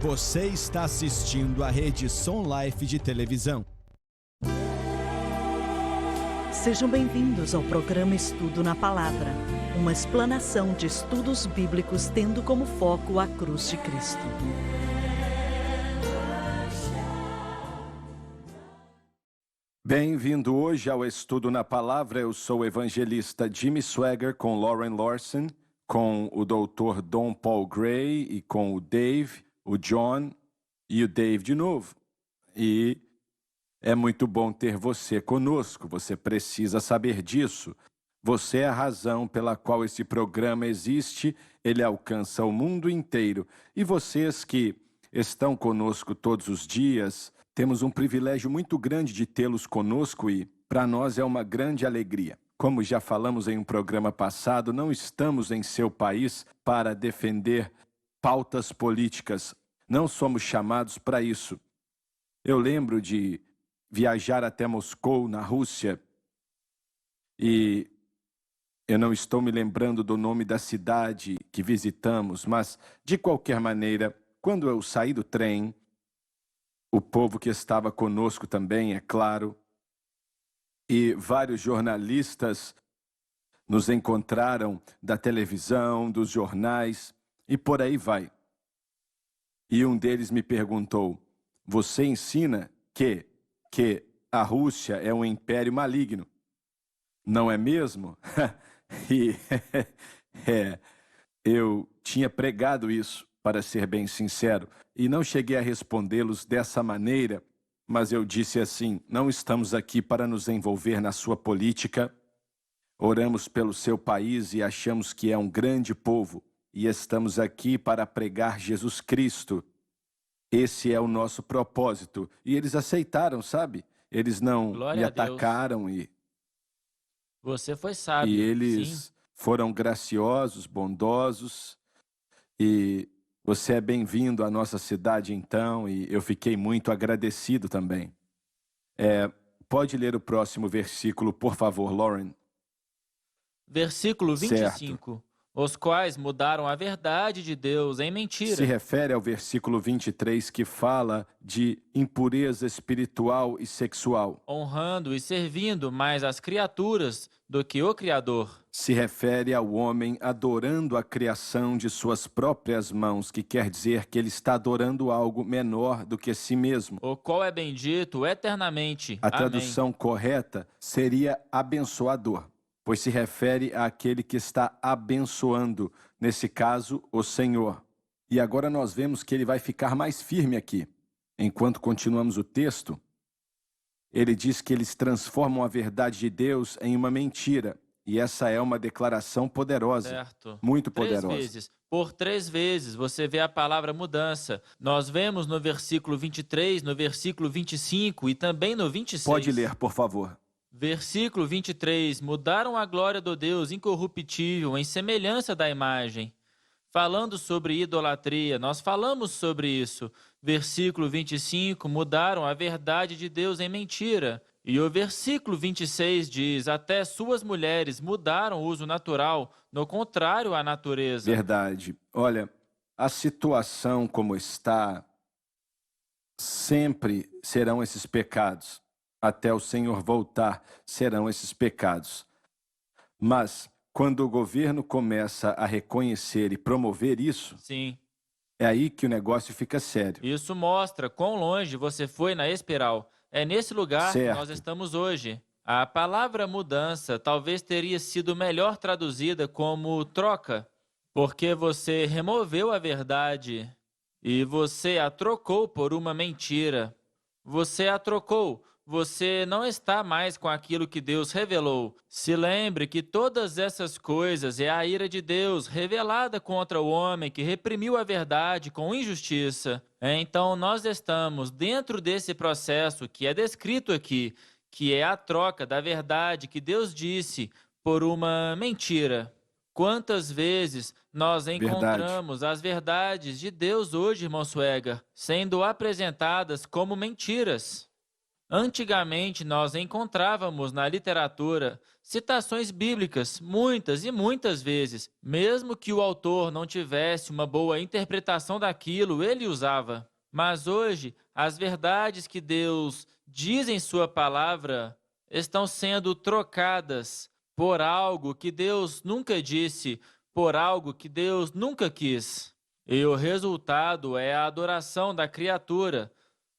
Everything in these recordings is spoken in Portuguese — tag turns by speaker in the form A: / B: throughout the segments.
A: Você está assistindo à rede Som Life de televisão.
B: Sejam bem-vindos ao programa Estudo na Palavra, uma explanação de estudos bíblicos tendo como foco a cruz de Cristo.
C: Bem-vindo hoje ao Estudo na Palavra. Eu sou o evangelista Jimmy Swaggart com Lauren Larson, com o Dr. Don Paul Gray e com o Dave, o John e o Dave de novo. E é muito bom ter você conosco, você precisa saber disso. Você é a razão pela qual esse programa existe, ele alcança o mundo inteiro. E vocês que estão conosco todos os dias, temos um privilégio muito grande de tê-los conosco e, para nós, é uma grande alegria. Como já falamos em um programa passado, não estamos em seu país para defender pautas políticas. Não somos chamados para isso. Eu lembro de viajar até Moscou, na Rússia, e eu não estou me lembrando do nome da cidade que visitamos, mas, de qualquer maneira, quando eu saí do trem, o povo que estava conosco também, é claro, e vários jornalistas nos encontraram da televisão, dos jornais, e por aí vai. E um deles me perguntou, você ensina que a Rússia é um império maligno, não é mesmo? E eu tinha pregado isso, para ser bem sincero, e não cheguei a respondê-los dessa maneira, mas eu disse assim, não estamos aqui para nos envolver na sua política, oramos pelo seu país e achamos que é um grande povo, e estamos aqui para pregar Jesus Cristo. Esse é o nosso propósito. E eles aceitaram, sabe? Eles não me atacaram e
D: Você foi sábio,
C: eles
D: sim.
C: foram graciosos, bondosos, e você é bem-vindo à nossa cidade, então, e eu fiquei muito agradecido também. Pode ler o próximo versículo, por favor, Lauren?
D: Versículo
C: Certo.
D: 25. Os quais mudaram a verdade de Deus em mentira.
C: Se refere ao versículo 23, que fala de impureza espiritual e sexual.
D: Honrando e servindo mais as criaturas do que o Criador.
C: Se refere ao homem adorando a criação de suas próprias mãos, que quer dizer que ele está adorando algo menor do que si mesmo.
D: O qual é bendito eternamente.
C: A
D: Amém.
C: tradução correta seria abençoador, pois se refere àquele que está abençoando, nesse caso, o Senhor. E agora nós vemos que ele vai ficar mais firme aqui. Enquanto continuamos o texto, ele diz que eles transformam a verdade de Deus em uma mentira. E essa é uma declaração poderosa,
D: Certo.
C: muito poderosa.
D: 3 vezes. Por 3 vezes você vê a palavra mudança. Nós vemos no versículo 23, no versículo 25 e também no 26.
C: Pode ler, por favor.
D: Versículo 23. Mudaram a glória do Deus incorruptível em semelhança da imagem. Falando sobre idolatria, nós falamos sobre isso. Versículo 25. Mudaram a verdade de Deus em mentira. E o versículo 26 diz, até suas mulheres mudaram o uso natural, no contrário à natureza.
C: Verdade. Olha, a situação como está, sempre serão esses pecados. Até o Senhor voltar, serão esses pecados. Mas, quando o governo começa a reconhecer e promover isso,
D: Sim.
C: é aí que o negócio fica sério.
D: Isso mostra quão longe você foi na espiral. É nesse lugar que nós
C: Certo.
D: estamos hoje. A palavra mudança talvez teria sido melhor traduzida como troca, porque você removeu a verdade e você a trocou por uma mentira. Você a trocou. Você não está mais com aquilo que Deus revelou. Se lembre que todas essas coisas é a ira de Deus revelada contra o homem que reprimiu a verdade com injustiça. Então, nós estamos dentro desse processo que é descrito aqui, que é a troca da verdade que Deus disse por uma mentira. Quantas vezes nós encontramos as verdades de Deus hoje, irmão Swaggart, sendo apresentadas como mentiras? Antigamente, nós encontrávamos na literatura citações bíblicas muitas e muitas vezes. Mesmo que o autor não tivesse uma boa interpretação daquilo, ele usava. Mas hoje, as verdades que Deus diz em sua palavra estão sendo trocadas por algo que Deus nunca disse, por algo que Deus nunca quis. E o resultado é a adoração da criatura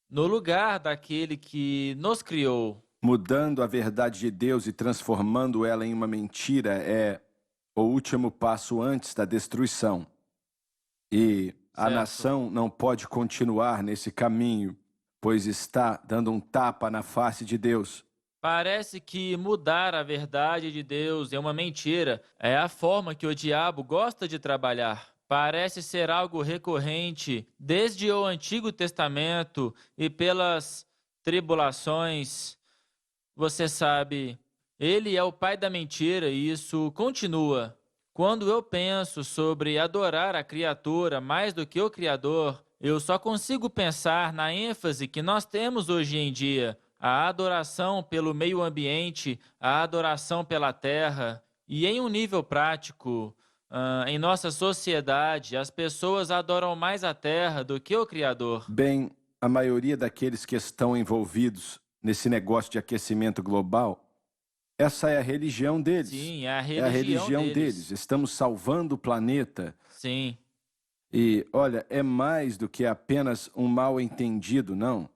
D: no lugar daquele que nos criou.
C: Mudando a verdade de Deus e transformando ela em uma mentira é o último passo antes da destruição. E a
D: Certo.
C: nação não pode continuar nesse caminho, pois está dando um tapa na face de Deus.
D: Parece que mudar a verdade de Deus é uma mentira. É a forma que o diabo gosta de trabalhar. Parece ser algo recorrente desde o Antigo Testamento e pelas tribulações. Você sabe, ele é o pai da mentira e isso continua. Quando eu penso sobre adorar a criatura mais do que o Criador, eu só consigo pensar na ênfase que nós temos hoje em dia. A adoração pelo meio ambiente, a adoração pela terra. E em um nível prático, em nossa sociedade, as pessoas adoram mais a terra do que o Criador.
C: Bem, a maioria daqueles que estão envolvidos nesse negócio de aquecimento global, essa é a religião deles.
D: Sim, é a
C: É a religião
D: deles.
C: deles. Estamos salvando o planeta.
D: Sim,
C: E, olha, é mais do que apenas um mal entendido, não.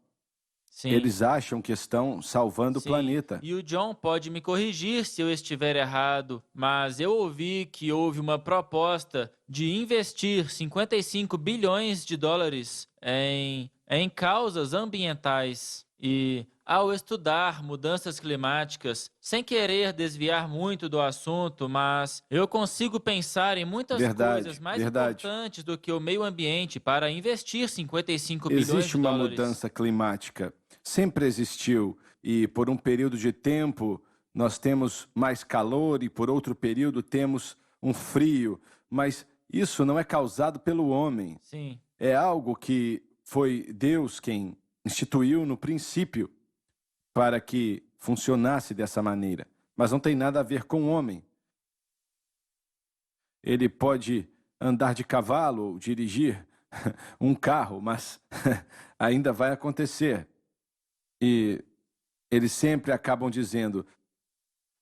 D: sim.
C: Eles acham que estão salvando o
D: Sim,
C: planeta.
D: e o John pode me corrigir se eu estiver errado, mas eu ouvi que houve uma proposta de investir 55 bilhões de dólares em causas ambientais. E, ao estudar mudanças climáticas, sem querer desviar muito do assunto, mas eu consigo pensar em muitas
C: Verdade,
D: coisas mais
C: verdade.
D: importantes do que o meio ambiente para investir 55 bilhões
C: Existe
D: de
C: uma
D: dólares.
C: mudança climática. Sempre existiu. E por um período de tempo nós temos mais calor e por outro período temos um frio. Mas isso não é causado pelo homem.
D: Sim.
C: É algo que foi Deus quem instituiu no princípio para que funcionasse dessa maneira. Mas não tem nada a ver com o homem. Ele pode andar de cavalo ou dirigir um carro, mas ainda vai acontecer. E eles sempre acabam dizendo,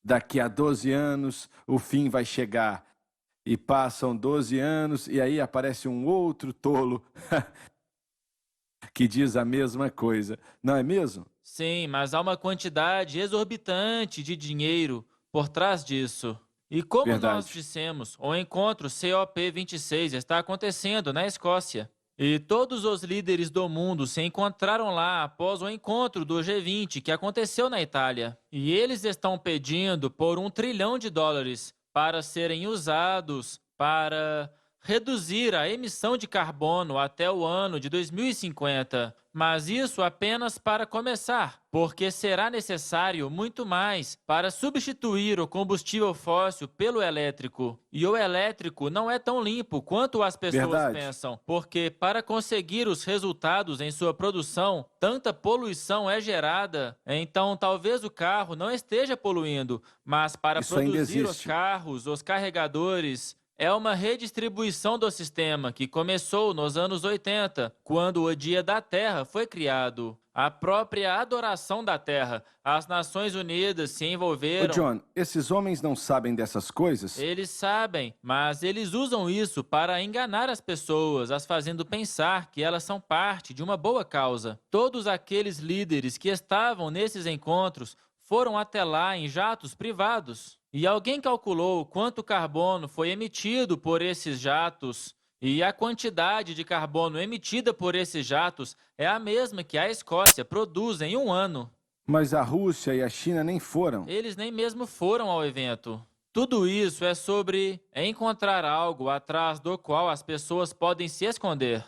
C: daqui a 12 anos o fim vai chegar. E passam 12 anos e aí aparece um outro tolo que diz a mesma coisa. Não é mesmo?
D: Sim, mas há uma quantidade exorbitante de dinheiro por trás disso. E como
C: Verdade.
D: nós dissemos, o encontro COP26 está acontecendo na Escócia. E todos os líderes do mundo se encontraram lá após o encontro do G20 que aconteceu na Itália. E eles estão pedindo por $1 trilhão para serem usados para reduzir a emissão de carbono até o ano de 2050. Mas isso apenas para começar, porque será necessário muito mais para substituir o combustível fóssil pelo elétrico. E o elétrico não é tão limpo quanto as pessoas
C: Verdade.
D: pensam, porque para conseguir os resultados em sua produção, tanta poluição é gerada. Então, talvez o carro não esteja poluindo, mas para
C: Isso ainda
D: produzir os
C: existe.
D: carros, os carregadores, é uma redistribuição do sistema que começou nos anos 80, quando o Dia da Terra foi criado. A própria adoração da Terra. As Nações Unidas se
C: Ô,
D: envolveram.
C: John, esses homens não sabem dessas coisas?
D: Eles sabem, mas eles usam isso para enganar as pessoas, as fazendo pensar que elas são parte de uma boa causa. Todos aqueles líderes que estavam nesses encontros foram até lá em jatos privados. E alguém calculou quanto carbono foi emitido por esses jatos. E a quantidade de carbono emitida por esses jatos é a mesma que a Escócia produz em um ano.
C: Mas a Rússia e a China nem foram.
D: Eles nem mesmo foram ao evento. Tudo isso é sobre encontrar algo atrás do qual as pessoas podem se esconder.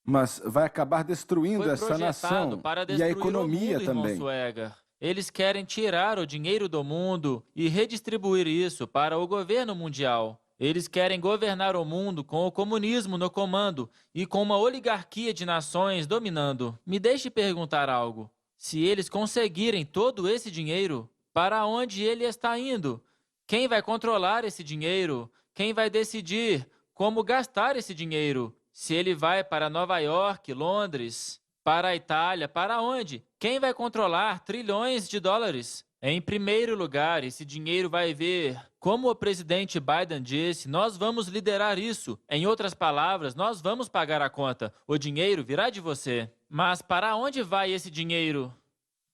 C: Mas vai acabar destruindo
D: Foi
C: essa
D: projetado
C: nação
D: para
C: e a
D: destruir
C: economia
D: o mundo, irmão
C: também.
D: Swagger. Eles querem tirar o dinheiro do mundo e redistribuir isso para o governo mundial. Eles querem governar o mundo com o comunismo no comando e com uma oligarquia de nações dominando. Me deixe perguntar algo. se eles conseguirem todo esse dinheiro, para onde ele está indo? Quem vai controlar esse dinheiro? Quem vai decidir como gastar esse dinheiro? Se ele vai para Nova York, Londres, para a Itália, para onde? Quem vai controlar trilhões de dólares? Em primeiro lugar, esse dinheiro vai vir. Como o presidente Biden disse, nós vamos liderar isso. Em outras palavras, nós vamos pagar a conta. O dinheiro virá de você. Mas para onde vai esse dinheiro?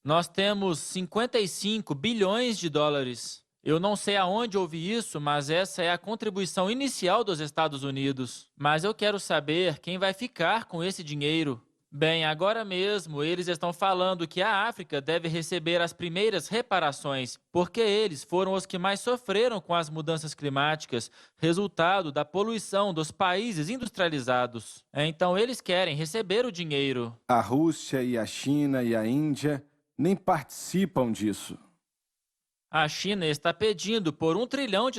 D: Nós temos 55 bilhões de dólares. Eu não sei aonde ouvi isso, mas essa é a contribuição inicial dos Estados Unidos. Mas eu quero saber quem vai ficar com esse dinheiro. Bem, agora mesmo eles estão falando que a África deve receber as primeiras reparações, porque eles foram os que mais sofreram com as mudanças climáticas, resultado da poluição dos países industrializados. Então eles querem receber o dinheiro.
C: A Rússia e a China e a Índia nem participam disso.
D: A China está pedindo por $1 trilhão.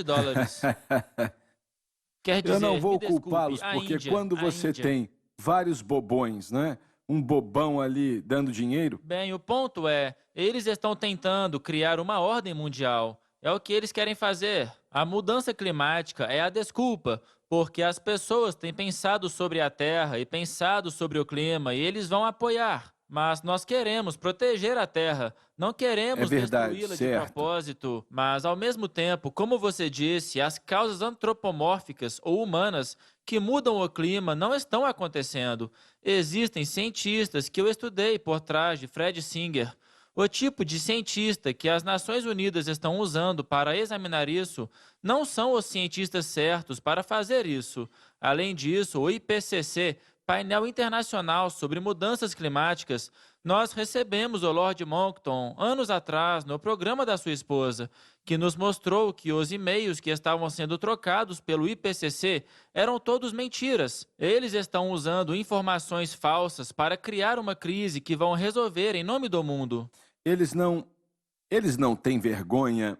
D: Quer dizer,
C: Eu não vou
D: me desculpe,
C: culpá-los,
D: a
C: porque
D: Índia,
C: quando
D: a
C: você
D: Índia.
C: tem vários bobões, né? Um bobão ali dando dinheiro,
D: Bem, o ponto é, eles estão tentando criar uma ordem mundial. É o que eles querem fazer. A mudança climática é a desculpa, porque as pessoas têm pensado sobre a Terra e pensado sobre o clima e eles vão apoiar. Mas nós queremos proteger a Terra, não queremos
C: É verdade,
D: destruí-la de
C: certo.
D: propósito. Mas, ao mesmo tempo, como você disse, as causas antropomórficas ou humanas que mudam o clima não estão acontecendo. Existem cientistas que eu estudei por trás de Fred Singer. O tipo de cientista que as Nações Unidas estão usando para examinar isso não são os cientistas certos para fazer isso. Além disso, o IPCC, Painel Internacional sobre Mudanças Climáticas, nós recebemos o Lord Monckton anos atrás no programa da sua esposa, que nos mostrou que os e-mails que estavam sendo trocados pelo IPCC eram todos mentiras. Eles estão usando informações falsas para criar uma crise que vão resolver em nome do mundo.
C: eles não têm vergonha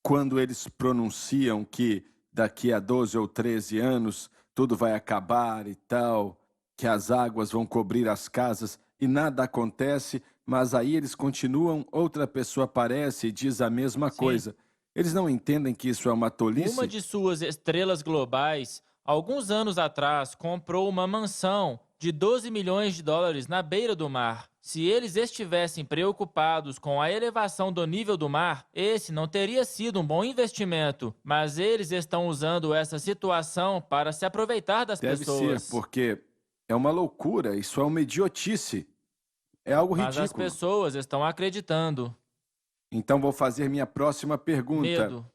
C: quando eles pronunciam que daqui a 12 ou 13 anos tudo vai acabar e tal, que as águas vão cobrir as casas e nada acontece, mas aí eles continuam, outra pessoa aparece e diz a mesma coisa. Eles não entendem que isso é uma tolice?
D: Uma de suas estrelas globais, alguns anos atrás, comprou uma mansão de $12 milhões na beira do mar. Se eles estivessem preocupados com a elevação do nível do mar, esse não teria sido um bom investimento. Mas eles estão usando essa situação para se aproveitar das
C: Deve
D: pessoas.
C: ser, porque é uma loucura, isso é uma idiotice. É algo
D: Mas as
C: ridículo.
D: pessoas estão acreditando.
C: Então vou fazer minha próxima pergunta.
D: Medo.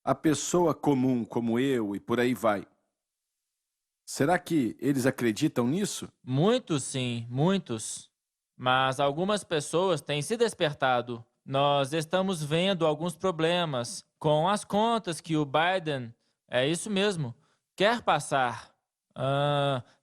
C: A pessoa comum como eu e por aí vai, será que eles acreditam nisso?
D: Muitos sim, muitos. Mas algumas pessoas têm se despertado. Nós estamos vendo alguns problemas com as contas que o Biden, é isso mesmo, quer passar.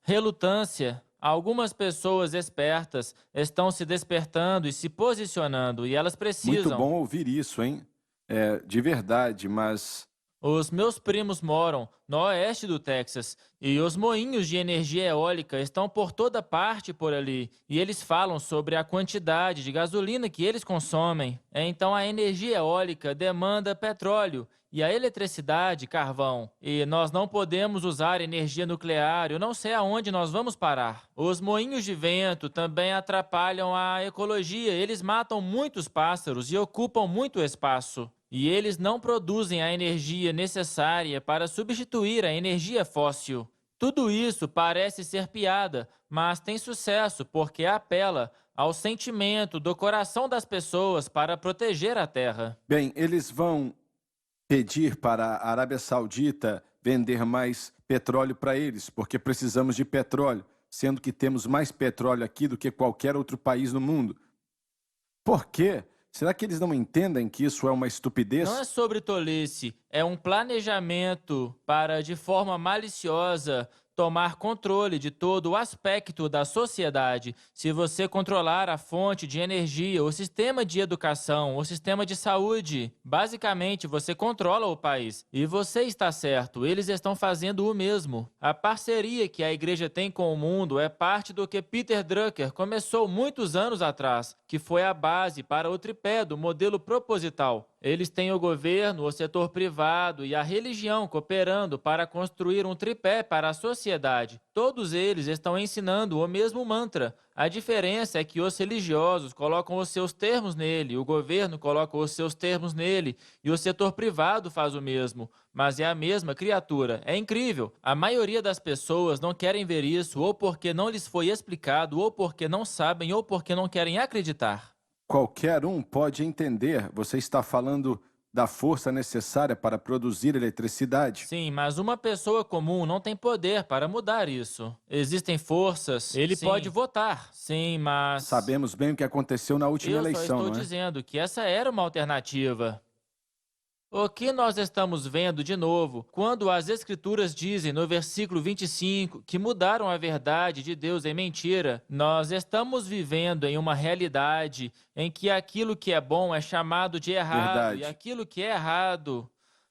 D: Relutância. Algumas pessoas espertas estão se despertando e se posicionando, e elas precisam.
C: Muito bom ouvir isso, hein? É, de verdade, mas
D: Os meus primos moram no oeste do Texas e os moinhos de energia eólica estão por toda parte por ali e eles falam sobre a quantidade de gasolina que eles consomem. Então a energia eólica demanda petróleo e a eletricidade carvão. E nós não podemos usar energia nuclear, eu não sei aonde nós vamos parar. Os moinhos de vento também atrapalham a ecologia, eles matam muitos pássaros e ocupam muito espaço. E eles não produzem a energia necessária para substituir a energia fóssil. Tudo isso parece ser piada, mas tem sucesso porque apela ao sentimento do coração das pessoas para proteger a Terra.
C: bem, eles vão pedir para a Arábia Saudita vender mais petróleo para eles, porque precisamos de petróleo, sendo que temos mais petróleo aqui do que qualquer outro país no mundo. Por quê? Será que eles não entendem que isso é uma estupidez?
D: Não é sobre tolice, é um planejamento para, de forma maliciosa, tomar controle de todo o aspecto da sociedade. Se você controlar a fonte de energia, o sistema de educação, o sistema de saúde, basicamente você controla o país. E você está certo, eles estão fazendo o mesmo. A parceria que a igreja tem com o mundo é parte do que Peter Drucker começou muitos anos atrás, que foi a base para o tripé do modelo proposital. Eles têm o governo, o setor privado e a religião cooperando para construir um tripé para a sociedade. Todos eles estão ensinando o mesmo mantra. A diferença é que os religiosos colocam os seus termos nele, o governo coloca os seus termos nele e o setor privado faz o mesmo. Mas é a mesma criatura. É incrível. A maioria das pessoas não querem ver isso ou porque não lhes foi explicado, ou porque não sabem, ou porque não querem acreditar.
C: Qualquer um pode entender. Você está falando da força necessária para produzir eletricidade.
D: Sim, mas uma pessoa comum não tem poder para mudar isso. Existem forças. Ele
B: Sim.
D: pode votar. Sim, mas...
C: Sabemos bem o que aconteceu na última
D: Eu só
C: eleição,
D: estou
C: não é?
D: dizendo que essa era uma alternativa. O que nós estamos vendo de novo, quando as Escrituras dizem no versículo 25 que mudaram a verdade de Deus em mentira, nós estamos vivendo em uma realidade em que aquilo que é bom é chamado de errado
C: Verdade.
D: e aquilo que é errado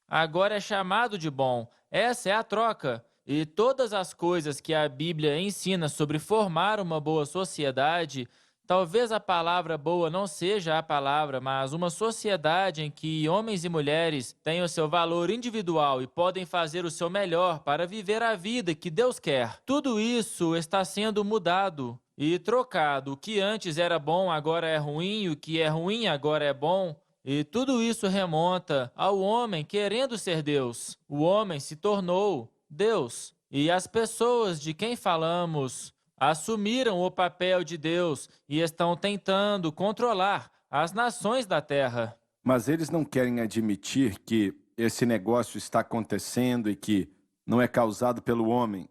D: agora é chamado de bom. Essa é a troca. E todas as coisas que a Bíblia ensina sobre formar uma boa sociedade, talvez a palavra boa não seja a palavra, mas uma sociedade em que homens e mulheres têm o seu valor individual e podem fazer o seu melhor para viver a vida que Deus quer. Tudo isso está sendo mudado e trocado. O que antes era bom agora é ruim, o que é ruim agora é bom. E tudo isso remonta ao homem querendo ser Deus. O homem se tornou Deus. E as pessoas de quem falamos assumiram o papel de Deus e estão tentando controlar as nações da terra.
C: Mas eles não querem admitir que esse negócio está acontecendo e que não é causado pelo homem.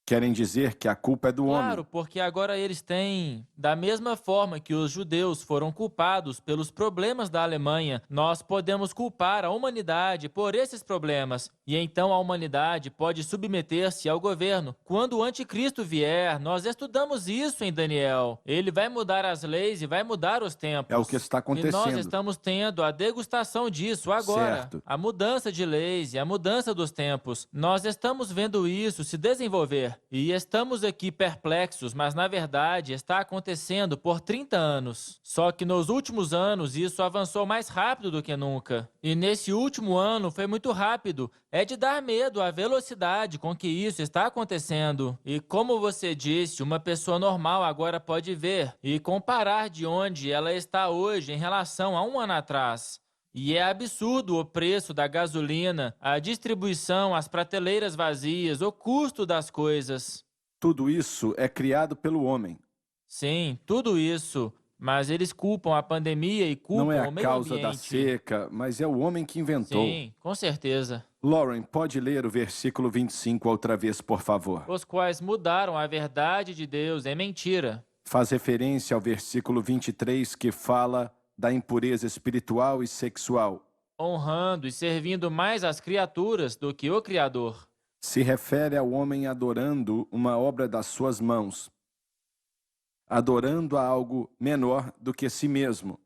C: Querem dizer que a culpa é do
D: Claro,
C: homem.
D: porque agora eles têm, da mesma forma que os judeus foram culpados pelos problemas da Alemanha, nós podemos culpar a humanidade por esses problemas. E então a humanidade pode submeter-se ao governo. Quando o anticristo vier, nós estudamos isso em Daniel. Ele vai mudar as leis e vai mudar os tempos.
C: É o que está
D: E nós
C: acontecendo.
D: estamos tendo a degustação disso agora.
C: Certo.
D: A mudança de leis e a mudança dos tempos. Nós estamos vendo isso se desenvolver. E estamos aqui perplexos, mas na verdade está acontecendo por 30 anos. Só que nos últimos anos isso avançou mais rápido do que nunca. E nesse último ano foi muito rápido. É de dar medo a velocidade com que isso está acontecendo. E como você disse, uma pessoa normal agora pode ver e comparar de onde ela está hoje em relação a um ano atrás. E é absurdo o preço da gasolina, a distribuição, as prateleiras vazias, o custo das coisas.
C: Tudo isso é criado pelo homem.
D: Sim, tudo isso. Mas eles culpam a pandemia e culpam
C: Não é
D: o
C: a
D: meio
C: causa
D: ambiente.
C: da seca, mas é o homem que inventou.
D: Sim, com certeza.
C: Lauren, pode ler o versículo 25 outra vez, por favor.
D: Os quais mudaram a verdade de Deus em mentira.
C: Faz referência ao versículo 23 que fala da impureza espiritual e sexual.
D: Honrando e servindo mais as criaturas do que o Criador.
C: Se refere ao homem adorando uma obra das suas mãos, adorando a algo menor do que si mesmo.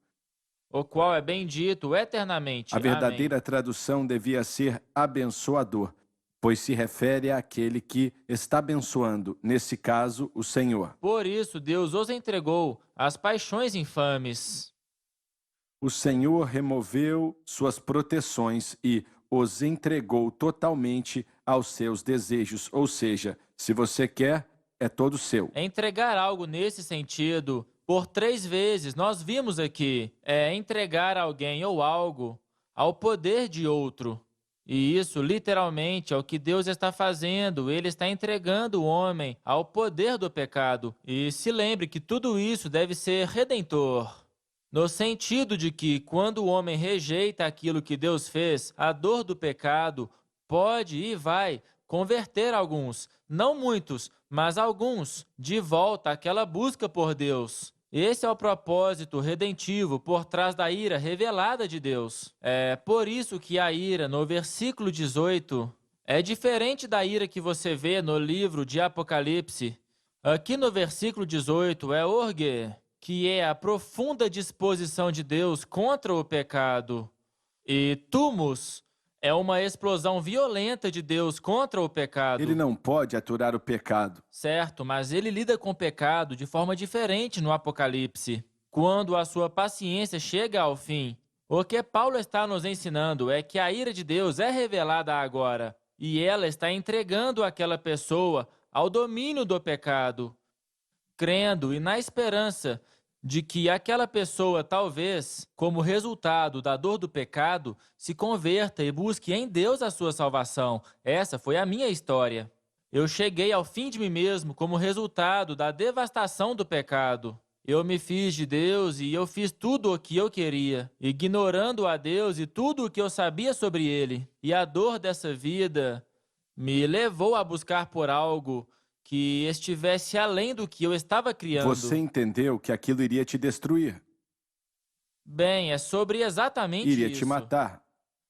D: O qual é bendito eternamente.
C: A verdadeira
D: Amém.
C: tradução devia ser abençoador, pois se refere àquele que está abençoando, nesse caso, o Senhor.
D: Por isso Deus os entregou às paixões infames.
C: O Senhor removeu suas proteções e os entregou totalmente aos seus desejos. Ou seja, se você quer, é todo seu.
D: Entregar algo nesse sentido, por 3 vezes, nós vimos aqui, é entregar alguém ou algo ao poder de outro. E isso, literalmente, é o que Deus está fazendo. Ele está entregando o homem ao poder do pecado. E se lembre que tudo isso deve ser redentor. No sentido de que, quando o homem rejeita aquilo que Deus fez, a dor do pecado pode e vai converter alguns, não muitos, mas alguns, de volta àquela busca por Deus. Esse é o propósito redentivo por trás da ira revelada de Deus. É por isso que a ira, no versículo 18, É diferente da ira que você vê no livro de Apocalipse. Aqui no versículo 18 é orge, que é a profunda disposição de Deus contra o pecado. E thumos é uma explosão violenta de Deus contra o pecado.
C: Ele não pode aturar o pecado.
D: Certo, mas ele lida com o pecado de forma diferente no Apocalipse. Quando a sua paciência chega ao fim, o que Paulo está nos ensinando é que a ira de Deus é revelada agora, e ela está entregando aquela pessoa ao domínio do pecado, crendo e na esperança de que aquela pessoa talvez, como resultado da dor do pecado, se converta e busque em Deus a sua salvação. Essa foi a minha história. Eu cheguei ao fim de mim mesmo como resultado da devastação do pecado. Eu me fiz de Deus e eu fiz tudo o que eu queria, ignorando a Deus e tudo o que eu sabia sobre Ele. E a dor dessa vida me levou a buscar por algo que estivesse além do que eu estava criando.
C: Você entendeu que aquilo iria te destruir.
D: Bem, é sobre exatamente
C: Iria
D: isso.
C: te matar.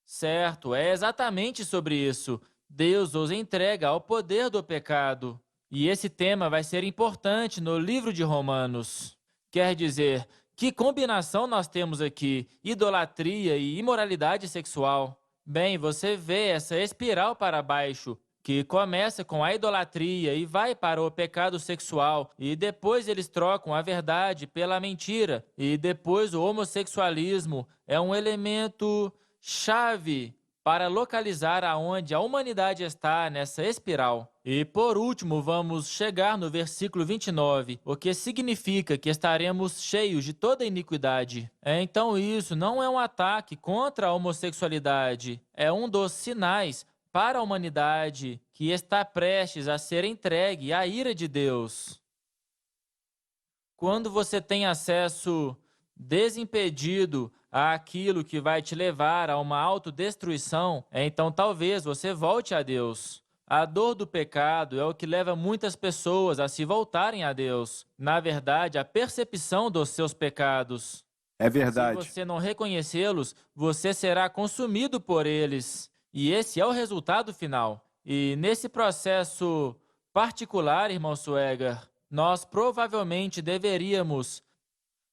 D: Certo, é exatamente sobre isso. Deus os entrega ao poder do pecado. E esse tema vai ser importante no livro de Romanos. Quer dizer, que combinação nós temos aqui? Idolatria e imoralidade sexual. Bem, você vê essa espiral para baixo, que começa com a idolatria e vai para o pecado sexual, e depois eles trocam a verdade pela mentira, e depois o homossexualismo é um elemento chave para localizar aonde a humanidade está nessa espiral. E por último, vamos chegar no versículo 29, o que significa que estaremos cheios de toda iniquidade. Então isso não é um ataque contra a homossexualidade, é um dos sinais para a humanidade que está prestes a ser entregue à ira de Deus. Quando você tem acesso desimpedido àquilo que vai te levar a uma autodestruição, então talvez você volte a Deus. A dor do pecado é o que leva muitas pessoas a se voltarem a Deus. Na verdade, a percepção dos seus pecados.
C: É verdade.
D: Se você não reconhecê-los, você será consumido por eles. E esse é o resultado final. E nesse processo particular, irmão Swagger, nós provavelmente deveríamos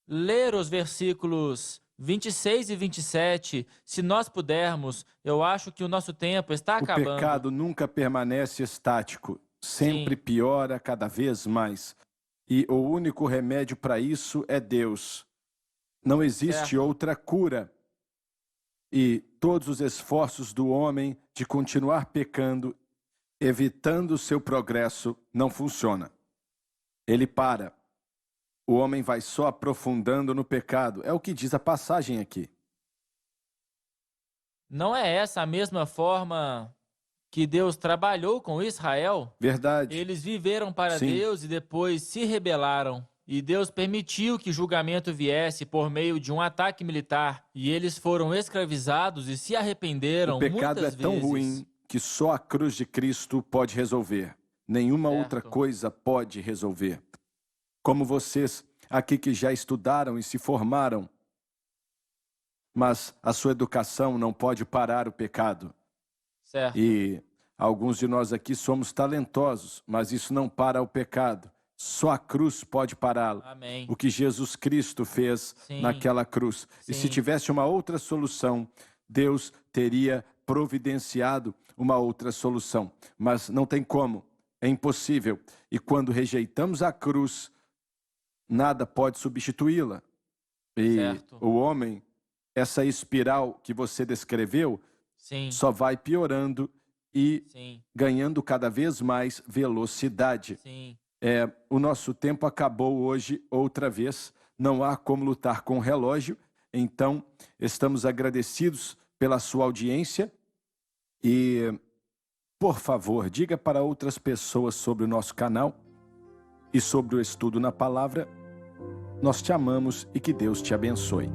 D: ler os versículos 26 e 27, se nós pudermos. Eu acho que o nosso tempo está acabando.
C: O pecado nunca permanece estático, sempre
D: Sim.
C: piora cada vez mais. E o único remédio para isso é Deus. Não existe outra cura. E todos os esforços do homem de continuar pecando, evitando o seu progresso, não funciona. Ele para. O homem vai só aprofundando no pecado. É o que diz a passagem aqui.
D: Não é essa a mesma forma que Deus trabalhou com Israel?
C: Verdade.
D: Eles viveram para
C: Sim.
D: Deus e depois se rebelaram. E Deus permitiu que julgamento viesse por meio de um ataque militar. E eles foram escravizados e se arrependeram
C: O pecado
D: muitas
C: é tão
D: vezes.
C: ruim que só a cruz de Cristo pode resolver. Nenhuma
D: Certo.
C: outra coisa pode resolver. Como vocês aqui que já estudaram e se formaram, mas a sua educação não pode parar o pecado.
D: Certo.
C: E alguns de nós aqui somos talentosos, mas isso não para o pecado. Só a cruz pode pará-lo.
D: Amém.
C: O que Jesus Cristo fez
D: Sim.
C: naquela cruz. E se
D: Sim.
C: tivesse uma outra solução, Deus teria providenciado uma outra solução. Mas não tem como, é impossível. E quando rejeitamos a cruz, nada pode substituí-la. E
D: Certo.
C: o homem, essa espiral que você descreveu,
D: Sim.
C: só vai piorando e
D: Sim.
C: ganhando cada vez mais velocidade.
D: Sim.
C: O nosso tempo acabou hoje outra vez. Não há como lutar com o relógio. Então, estamos agradecidos pela sua audiência. E, por favor, diga para outras pessoas sobre o nosso canal e sobre o estudo na palavra. Nós te amamos e que Deus te abençoe.